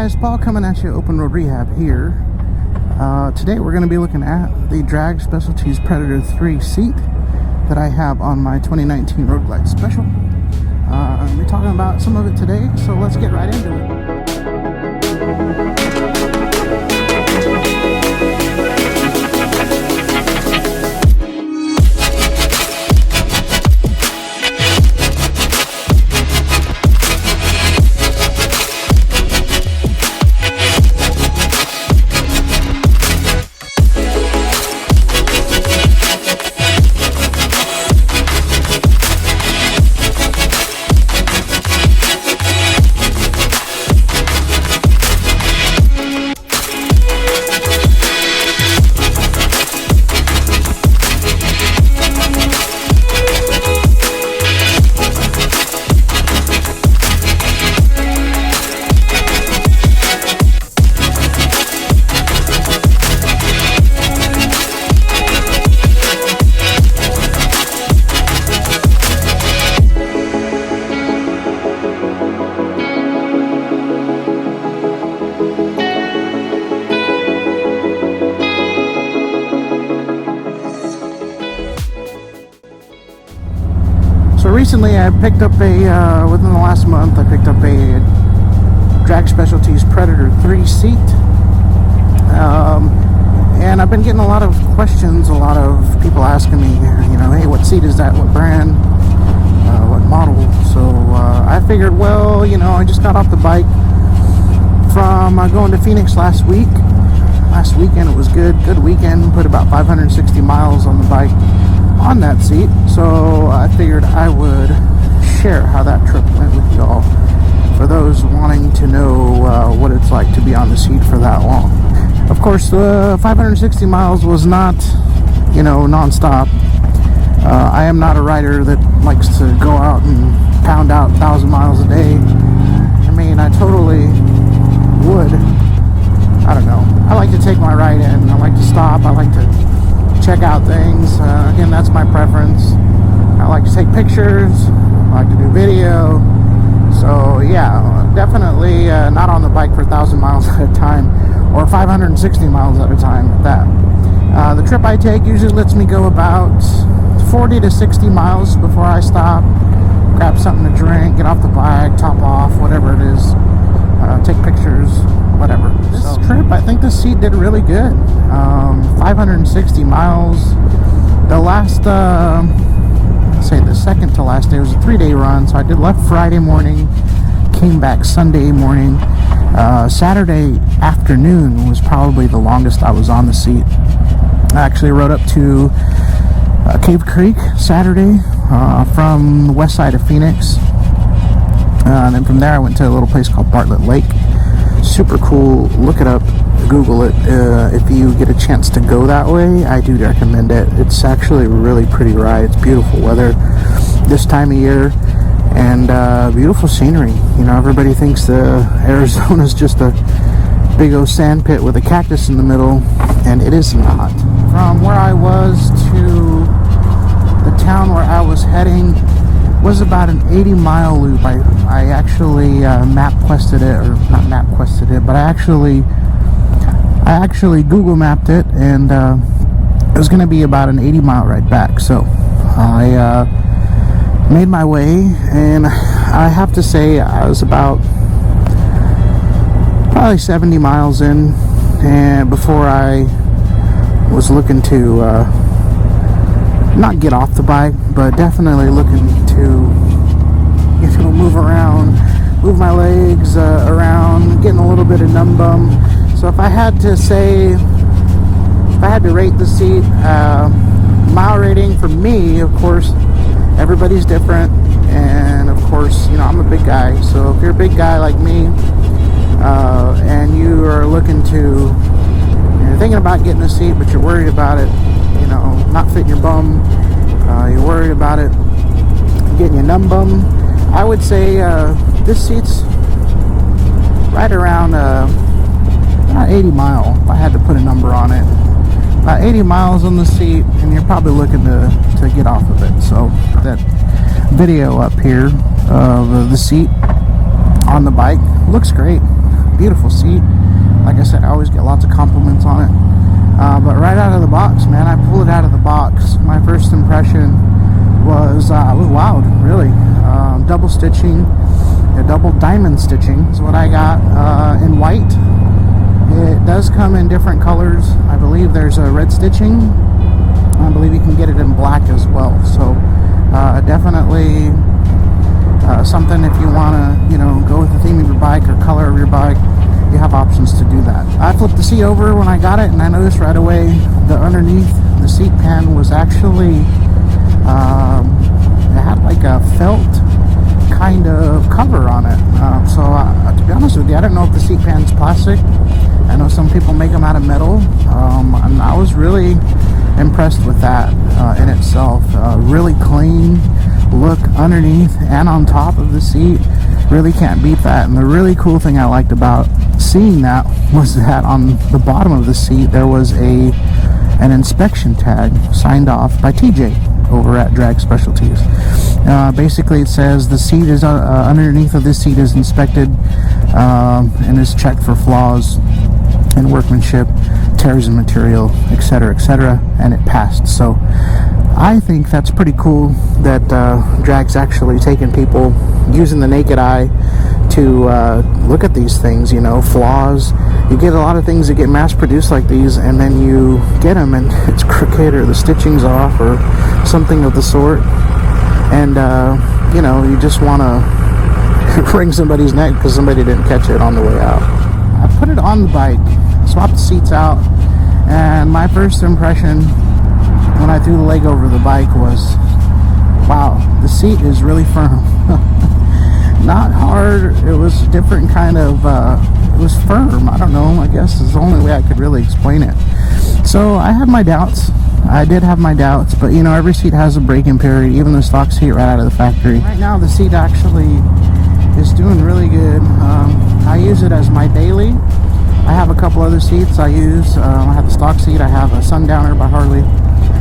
guys, Paul coming at you, Open Road Rehab here. Today we're going to be looking at the Drag Specialties Predator 3 seat that I have on my 2019 Road Glide Special. We're talking about some of it today, so let's get right into it. So recently I picked up within the last month, I picked up a Drag Specialties Predator 3 seat. And I've been getting a lot of questions, a lot of people asking me, hey, what seat is that, what brand, what model? So I figured, well, I just got off the bike from going to Phoenix last weekend. It was good weekend, put about 560 miles on the bike on that seat, so I figured I would share how that trip went with y'all for those wanting to know what it's like to be on the seat for that long. Of course, 560 miles was not, non-stop. I am not a rider that likes to go out and pound out 1,000 miles a day. I mean, I totally would. I don't know. I like to take my ride in. I like to stop. I like to check out things. Again, that's my preference. I like to take pictures. I like to do video. So yeah, definitely not on the bike for 1,000 miles at a time, or 560 miles at a time at that. The trip I take usually lets me go about 40 to 60 miles before I stop, grab something to drink, get off the bike, top off, whatever it is, take pictures, whatever. This trip, I think this seat did really good. 560 miles. The last, the second to last day was a 3-day run. So I left Friday morning, came back Sunday morning. Saturday afternoon was probably the longest I was on the seat. I actually rode up to Cave Creek Saturday from the west side of Phoenix. And then from there I went to a little place called Bartlett Lake. Super cool. Look it up, Google it. If you get a chance to go that way, I do recommend it. It's actually a really pretty ride. It's beautiful weather this time of year, and beautiful scenery. Everybody thinks Arizona's just a big old sand pit with a cactus in the middle, and it is not. From where I was to the town where I was heading was about an 80-mile loop. I actually MapQuested it, or not MapQuested it, but I actually Google mapped it, and it was going to be about an 80-mile ride back. So I made my way, and I have to say I was about probably 70 miles in, and before I was looking to not get off the bike, but definitely looking to move around, move my legs around, getting a little bit of numb bum. So if I had to rate the seat, mile rating for me, of course, everybody's different, and of course, I'm a big guy. So if you're a big guy like me, and you are looking to, you're thinking about getting a seat, but you're worried about it, not fitting your bum, you're worried about it getting your numb bum, I would say this seat's right around about 80 mile, if I had to put a number on it. About 80 miles on the seat, and you're probably looking to get off of it. So that video up here of the seat on the bike looks great. beautiful seat. Like I said, I always get lots of compliments on it. But right out of the box, man, I pulled it out of the box. My first impression was wild, really. Double stitching, double diamond stitching is what I got in white. It does come in different colors. I believe there's a red stitching. I believe you can get it in black as well. So definitely something if you want to, you know, go with the theme of your bike or color of your bike, you have options to do that. I flipped the seat over when I got it, and I noticed right away the underneath the seat pan was actually it had like a felt kind of cover on it. So to be honest with you, I don't know if the seat pan's plastic. I know some people make them out of metal, and I was really impressed with that in itself. Really clean look underneath and on top of the seat. Really can't beat that. And the really cool thing I liked about seeing that was that on the bottom of the seat there was an inspection tag signed off by TJ over at Drag Specialties. Basically it says the seat is underneath of this seat is inspected and is checked for flaws in workmanship, tears in material, etc., and it passed. So I think that's pretty cool that Drag's actually taking people using the naked eye to look at these things, you know, flaws. You get a lot of things that get mass produced like these, and then you get them and it's crooked or the stitching's off or something of the sort, and you know, you just want to wring somebody's neck because somebody didn't catch it on the way out. I put it on the bike, swapped the seats out, and my first impression when I threw the leg over the bike was, wow, the seat is really firm. Not hard, it was a different kind of, it was firm, I don't know, I guess is the only way I could really explain it. So I had my doubts, I did have my doubts, but you know, every seat has a break-in period, even the stock seat right out of the factory. Right now the seat actually is doing really good. I use it as my daily. I have a couple other seats I use. I have the stock seat, I have a Sundowner by Harley.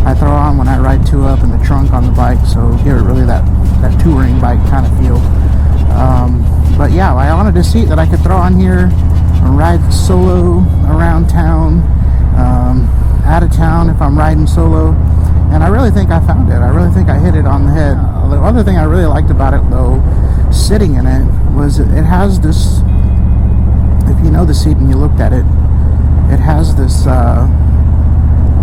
I throw on when I ride two up in the trunk on the bike, so give it really that touring bike kind of feel. But yeah, I wanted a seat that I could throw on here and ride solo around town, out of town if I'm riding solo, and I really think I found it. I really think I hit it on the head. The other thing I really liked about it though, sitting in it, was it has this, if you know the seat and you looked at it, it has this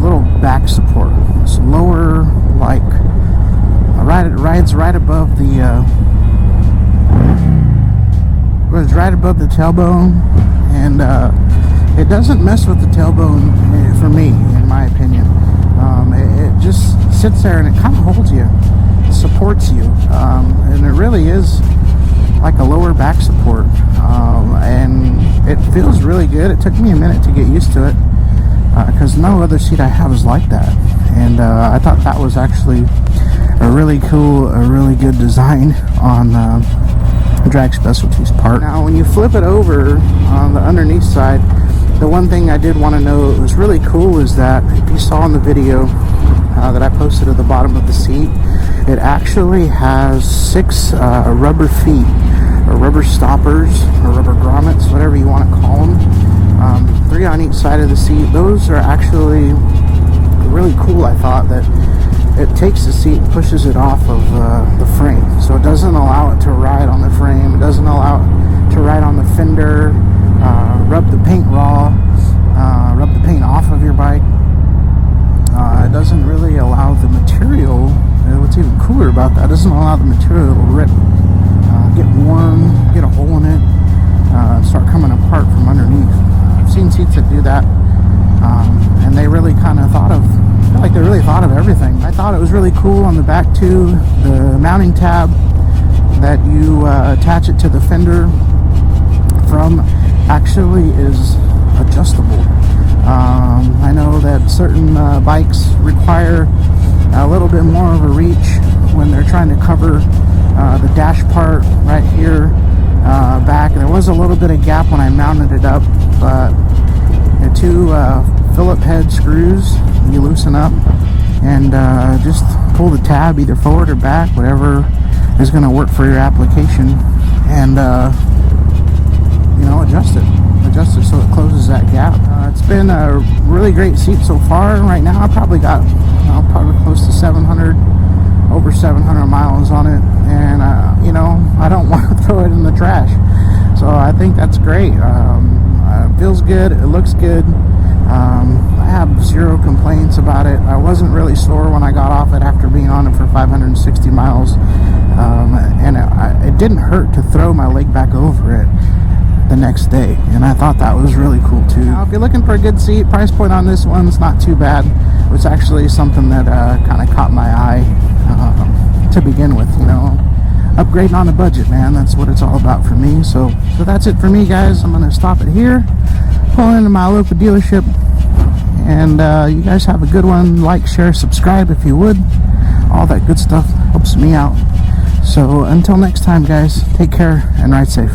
little back support. It's lower, like it rides right above the right above the tailbone, and it doesn't mess with the tailbone for me, in my opinion. It just sits there and it kind of holds you, supports you, and it really is like a lower back support, and it feels really good. It took me a minute to get used to it because no other seat I have is like that, and I thought that was actually a really cool, a really good design on Drag Specialties part. Now when you flip it over on the underneath side, the one thing I did want to know that was really cool is that if you saw in the video that I posted at the bottom of the seat, it actually has 6 rubber feet, or rubber stoppers, or rubber grommets, whatever you want to call them. 3 on each side of the seat. Those are actually really cool. I thought that it takes the seat and pushes it off of the frame, so it doesn't allow it to ride on the frame, it doesn't allow it to ride on the fender, rub the paint raw, rub the paint off of your bike. It doesn't really allow the material, what's even cooler about that, it doesn't allow the material to rip, get warm, get a hole in it, start coming apart from underneath. I've seen seats that do that, and they really kind of thought of, I feel like they really thought of everything. I thought it was really cool on the back too, the mounting tab that you attach it to the fender from actually is adjustable. I know that certain bikes require a little bit more of a reach when they're trying to cover the dash part right here back. There was a little bit of gap when I mounted it up, but the 2 Phillip head screws you loosen up and just pull the tab either forward or back, whatever is going to work for your application, and you know, adjust it. adjust it so it closes that gap. It's been a really great seat so far. Right now I probably got probably close to 700, over 700 miles on it, and you know, I don't want to throw it in the trash, so I think that's great. It feels good, it looks good. I have zero complaints about it. I wasn't really sore when I got off it after being on it for 560 miles, and it didn't hurt to throw my leg back over it the next day, and I thought that was really cool too. Now, if you're looking for a good seat, price point on this one's not too bad. It was actually something that kind of caught my eye to begin with, you know. Upgrading on a budget, man, that's what it's all about for me. So that's it for me, guys. I'm gonna stop it here, pull into my local dealership, and you guys have a good one. Like, share, subscribe if you would. All that good stuff helps me out. So until next time, guys, take care and ride safe.